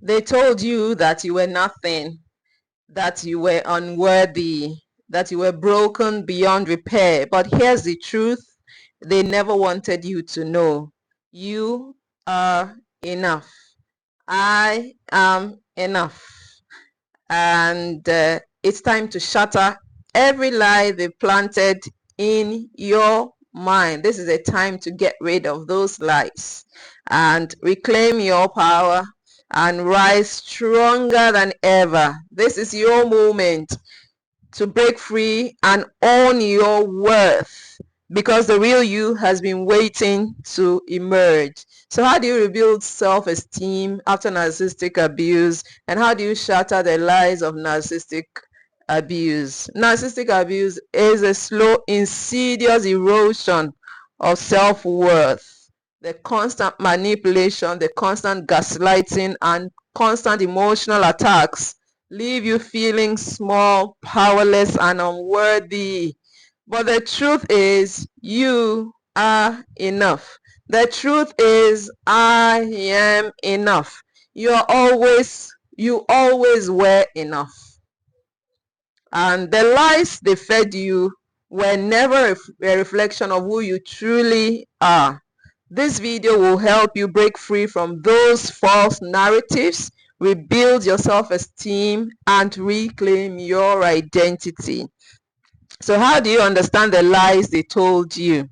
They told you that you were nothing, that you were unworthy, that you were broken beyond repair. But here's the truth they never wanted you to know. You are enough. I am enough. And it's time to shatter every lie they planted in your mind. This is a time to get rid of those lies and reclaim your power and rise stronger than ever. This is your moment to break free and own your worth, because the real you has been waiting to emerge. So how do you rebuild self-esteem after narcissistic abuse, and how do you shatter the lies of narcissistic abuse? Narcissistic abuse is a slow, insidious erosion of self-worth. The constant manipulation, the constant gaslighting, and constant emotional attacks leave you feeling small, powerless, and unworthy. But the truth is, you are enough. The truth is, I am enough. You always were enough. And the lies they fed you were never a reflection of who you truly are. This video will help you break free from those false narratives, rebuild your self-esteem, and reclaim your identity. So how do you understand the lies they told you?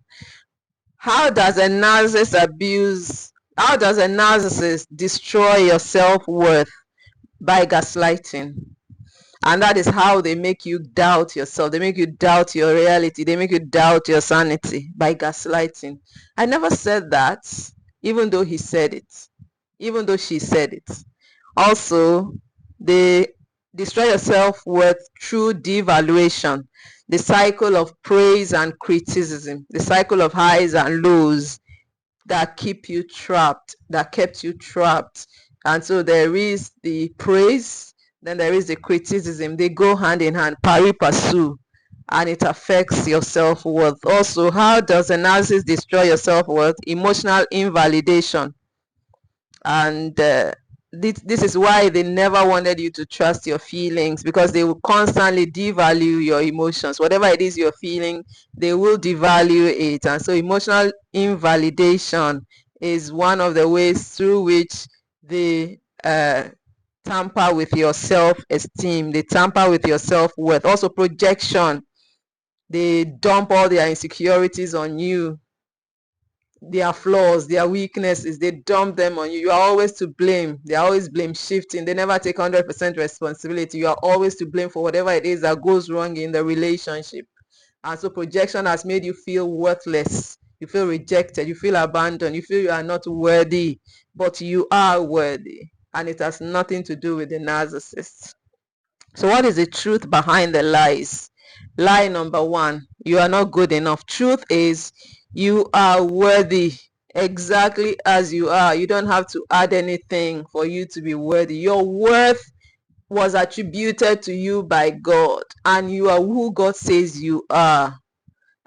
How does a narcissist destroy your self-worth? By gaslighting. And that is how they make you doubt yourself. They make you doubt your reality. They make you doubt your sanity by gaslighting. I never said that, even though he said it, even though she said it. Also, they destroy your self-worth through devaluation, the cycle of praise and criticism, the cycle of highs and lows that keep you trapped, that kept you trapped. And so there is the praise, then there is the criticism. They go hand in hand, pari passu, and it affects your self-worth. Also, how does a narcissist destroy your self-worth? Emotional invalidation. And this is why they never wanted you to trust your feelings, because they will constantly devalue your emotions. Whatever it is you're feeling, they will devalue it. And so emotional invalidation is one of the ways through which they tamper with your self-esteem. They tamper with your self-worth. Also projection. They dump all their insecurities on you, their flaws, their weaknesses. They dump them on you. You are always to blame. They are always blame shifting. They never take 100% responsibility. You are always to blame for whatever it is that goes wrong in the relationship. And so projection has made you feel worthless. You feel rejected. You feel abandoned. You feel you are not worthy. But you are worthy. And it has nothing to do with the narcissist. So what is the truth behind the lies? Lie number one, you are not good enough. Truth is, you are worthy exactly as you are. You don't have to add anything for you to be worthy. Your worth was attributed to you by God, and you are who God says you are.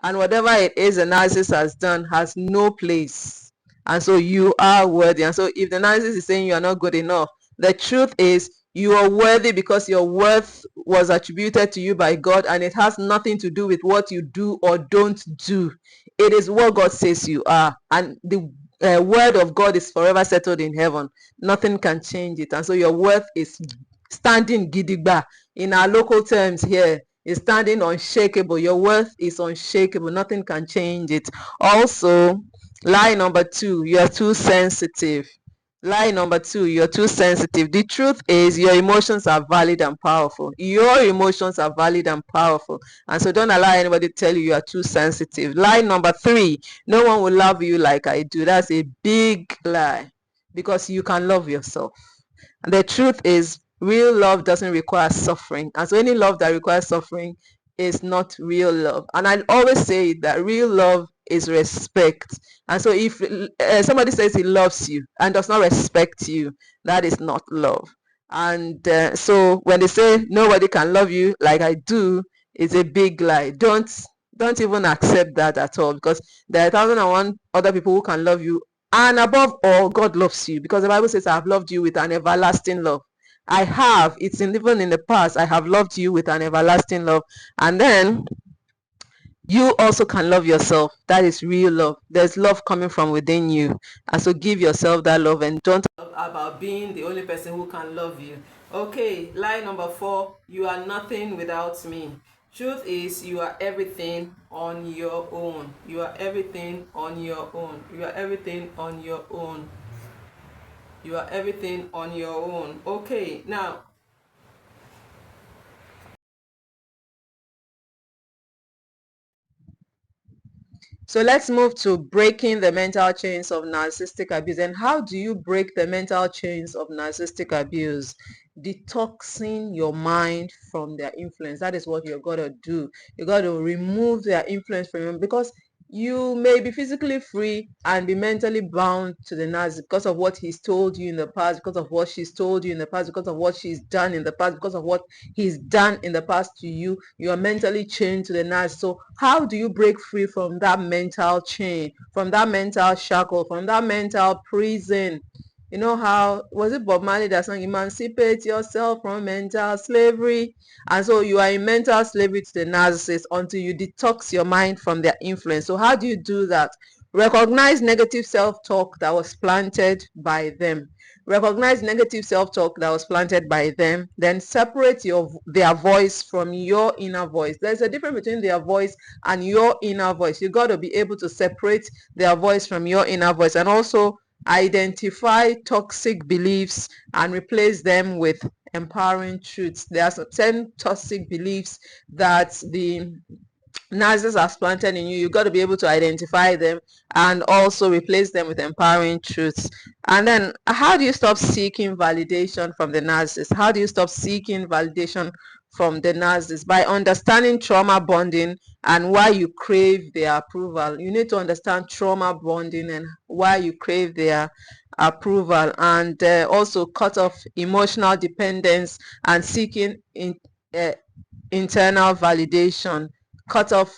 And whatever it is the narcissist has done has no place. And so you are worthy. And so if the narcissist is saying you are not good enough, the truth is you are worthy because your worth was attributed to you by God, and it has nothing to do with what you do or don't do. It is what God says you are. And the word of God is forever settled in heaven. Nothing can change it. And so your worth is standing gidigba. In our local terms here, is standing unshakable. Your worth is unshakable. Nothing can change it. Also, lie number two, you are too sensitive. Lie number two, you're too sensitive. The truth is your emotions are valid and powerful. Your emotions are valid and powerful. And so don't allow anybody to tell you you are too sensitive. Lie number three, no one will love you like I do. That's a big lie, because you can love yourself. And the truth is real love doesn't require suffering. And so any love that requires suffering is not real love. And I always say that real love is respect. And so if somebody says he loves you and does not respect you, that is not love. And so when they say nobody can love you like I do, it's a big lie. Don't even accept that at all, because there are 1,001 other people who can love you And above all, God loves you, because the Bible says, I have loved you with an everlasting love. I have, it's even in the past, I have loved you with an everlasting love. And then you also can love yourself. That is real love. There's love coming from within you. And so give yourself that love, and don't about being the only person who can love you. Okay, lie number 4, you are nothing without me. Truth is, you are everything on your own. You are everything on your own. You are everything on your own. You are everything on your own. Okay, now so let's move to breaking the mental chains of narcissistic abuse. And how do you break the mental chains of narcissistic abuse? Detoxing your mind from their influence. That is what you're going to do. You got to remove their influence from you, because you may be physically free and be mentally bound to the narcissist because of what he's told you in the past, because of what she's told you in the past, because of what she's done in the past, because of what he's done in the past to you. You are mentally chained to the narcissist. So how do you break free from that mental chain, from that mental shackle, from that mental prison? You know, how was it Bob Marley that sang, emancipate yourself from mental slavery? And so you are in mental slavery to the narcissist until you detox your mind from their influence. So how do you do that? Recognize negative self-talk that was planted by them. Recognize negative self-talk that was planted by them. Then separate their voice from your inner voice. There's a difference between their voice and your inner voice. You got to be able to separate their voice from your inner voice, and also identify toxic beliefs and replace them with empowering truths. There are some 10 toxic beliefs that the narcissists have planted in you. You got to be able to identify them and also replace them with empowering truths. And then how do you stop seeking validation from the narcissist? How do you stop seeking validation from the narcissist? By understanding trauma bonding and why you crave their approval. You need to understand trauma bonding and why you crave their approval, and also cut off emotional dependence and seeking uh, internal validation. Cut off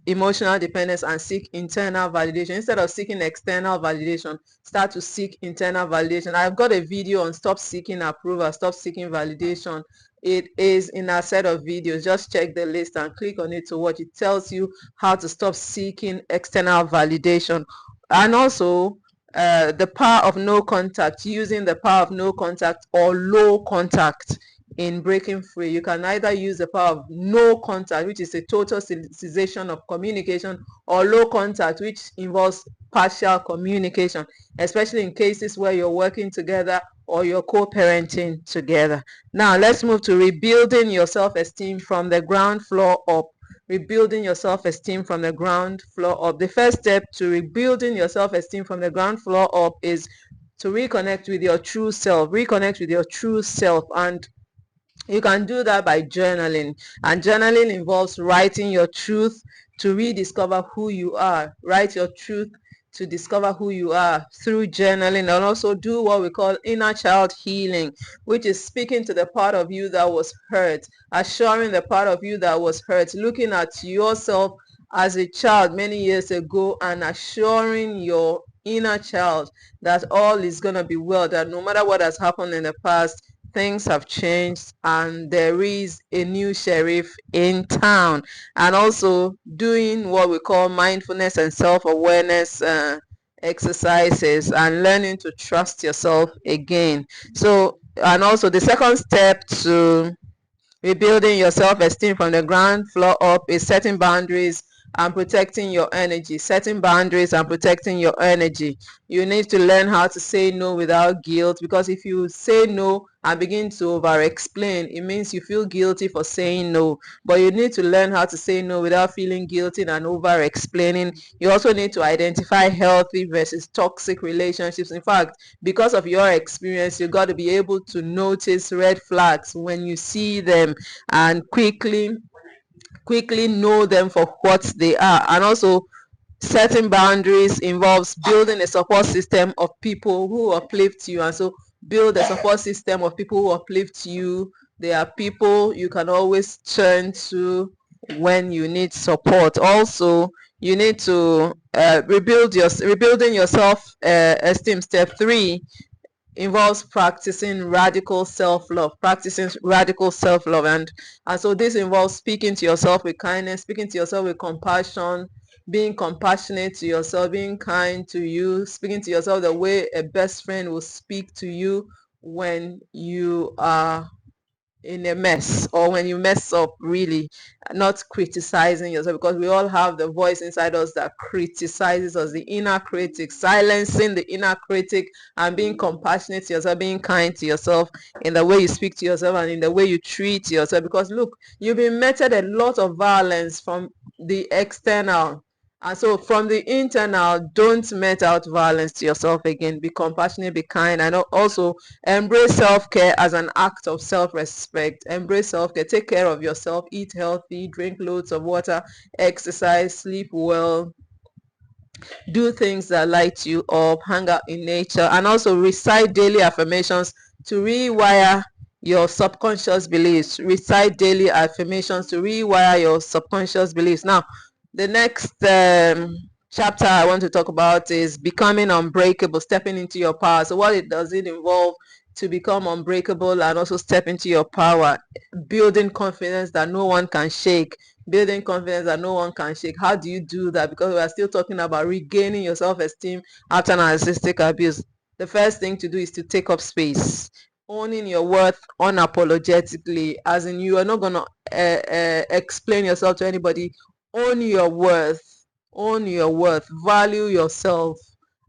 emotional dependence and seek internal validation. Instead of seeking external validation, start to seek internal validation. I've got a video on stop seeking approval, stop seeking validation. It is in a set of videos. Just check the list and click on it to watch. It tells you how to stop seeking external validation. And also the power of no contact, using the power of no contact or low contact in breaking free. You can either use the power of no contact, which is a total cessation of communication, or low contact, which involves partial communication, especially in cases where you're working together or you're co-parenting together. Now let's move to rebuilding your self-esteem from the ground floor up. Rebuilding your self-esteem from the ground floor up. The first step to rebuilding your self-esteem from the ground floor up is to reconnect with your true self. Reconnect with your true self, and you can do that by journaling. And journaling involves writing your truth to rediscover who you are. Write your truth to discover who you are through journaling. And also do what we call inner child healing, which is speaking to the part of you that was hurt, assuring the part of you that was hurt, looking at yourself as a child many years ago and assuring your inner child that all is going to be well, that no matter what has happened in the past, things have changed and there is a new sheriff in town. And also doing what we call mindfulness and self-awareness exercises and learning to trust yourself again. So, and also the second step to rebuilding your self-esteem from the ground floor up is setting boundaries and protecting your energy. Setting boundaries and protecting your energy. You need to learn how to say no without guilt, because if you say no and begin to over explain, it means you feel guilty for saying no. But you need to learn how to say no without feeling guilty and over explaining. You also need to identify healthy versus toxic relationships. In fact, because of your experience, you got to be able to notice red flags when you see them and quickly know them for what they are. And also setting boundaries involves building a support system of people who uplift you. And so build a support system of people who uplift you. They are people you can always turn to when you need support. Also, you need to rebuilding your self-esteem. Step 3 involves practicing radical self-love, and so this involves speaking to yourself with kindness, speaking to yourself with compassion, being compassionate to yourself, being kind to you, speaking to yourself the way a best friend will speak to you when you are in a mess or when you mess up, really. Not criticizing yourself, because we all have the voice inside us that criticizes us, the inner critic. Silencing the inner critic and being compassionate to yourself, being kind to yourself in the way you speak to yourself and in the way you treat yourself. Because look, you've been meted a lot of violence from the external, and so from the internal, don't met out violence to yourself again. Be compassionate, be kind, and also embrace self-care as an act of self-respect. Embrace self-care. Take care of yourself. Eat healthy. Drink loads of water. Exercise. Sleep well. Do things that light you up. Hang out in nature. And also recite daily affirmations to rewire your subconscious beliefs. Recite daily affirmations to rewire your subconscious beliefs. Now, the next chapter I want to talk about is becoming unbreakable, stepping into your power. So what does it involve to become unbreakable and also step into your power? Building confidence that no one can shake. Building confidence that no one can shake. How do you do that? Because we are still talking about regaining your self-esteem after narcissistic abuse. The first thing to do is to take up space. Owning your worth unapologetically, as in you are not going to explain yourself to anybody. Own your worth. Own your worth. Value yourself.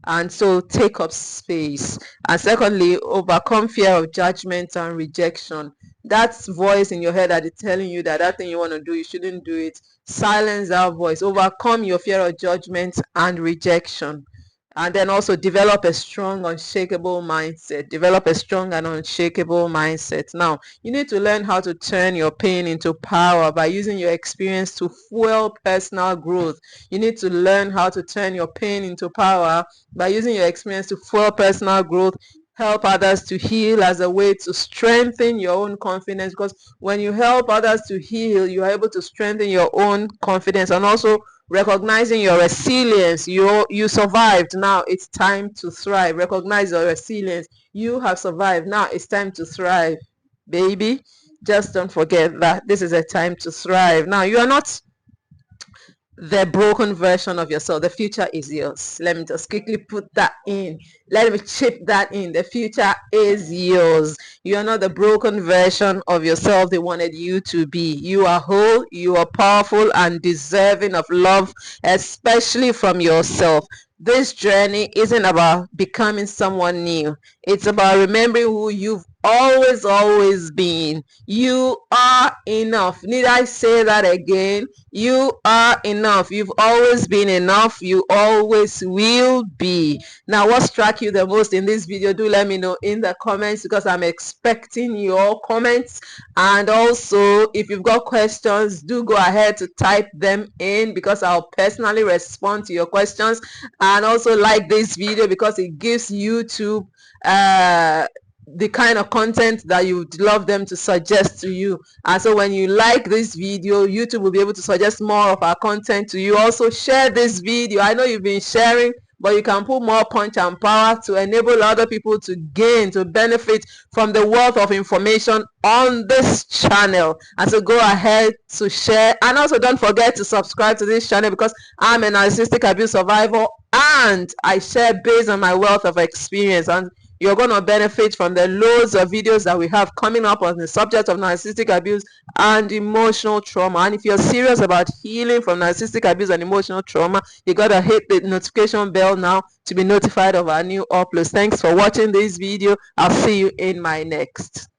And so take up space. And secondly, overcome fear of judgment and rejection. That voice in your head that is telling you that that thing you want to do, you shouldn't do it. Silence that voice. Overcome your fear of judgment and rejection. And then also develop a strong, unshakable mindset. Develop a strong and unshakable mindset. Now, you need to learn how to turn your pain into power by using your experience to fuel personal growth. You need to learn how to turn your pain into power by using your experience to fuel personal growth. Help others to heal as a way to strengthen your own confidence, because when you help others to heal, you are able to strengthen your own confidence. And also recognizing your resilience. You survived. Now it's time to thrive. Recognize your resilience. You have survived. Now it's time to thrive, baby. Just don't forget that this is a time to thrive. Now, you are not the broken version of yourself. The future is yours. Let me just quickly put that in. Let me chip that in. The future is yours. You are not the broken version of yourself they wanted you to be. You are whole, you are powerful and deserving of love, especially from yourself. This journey isn't about becoming someone new. It's about remembering who you've always been. You are enough. Need I say that again? You are enough. You've always been enough. You always will be. Now, what struck you the most in this video? Do let me know in the comments, because I'm expecting your comments. And also, if you've got questions, do go ahead to type them in, because I'll personally respond to your questions. And also like this video, because it gives YouTube the kind of content that you would love them to suggest to you. And so when you like this video, YouTube will be able to suggest more of our content to you. Also share this video. I know you've been sharing, but you can put more punch and power to enable other people to gain, to benefit from the wealth of information on this channel. And so go ahead to share. And also don't forget to subscribe to this channel, because I'm a narcissistic abuse survivor and I share based on my wealth of experience. And you're going to benefit from the loads of videos that we have coming up on the subject of narcissistic abuse and emotional trauma. And if you're serious about healing from narcissistic abuse and emotional trauma, you got to hit the notification bell now to be notified of our new uploads. Thanks for watching this video. I'll see you in my next.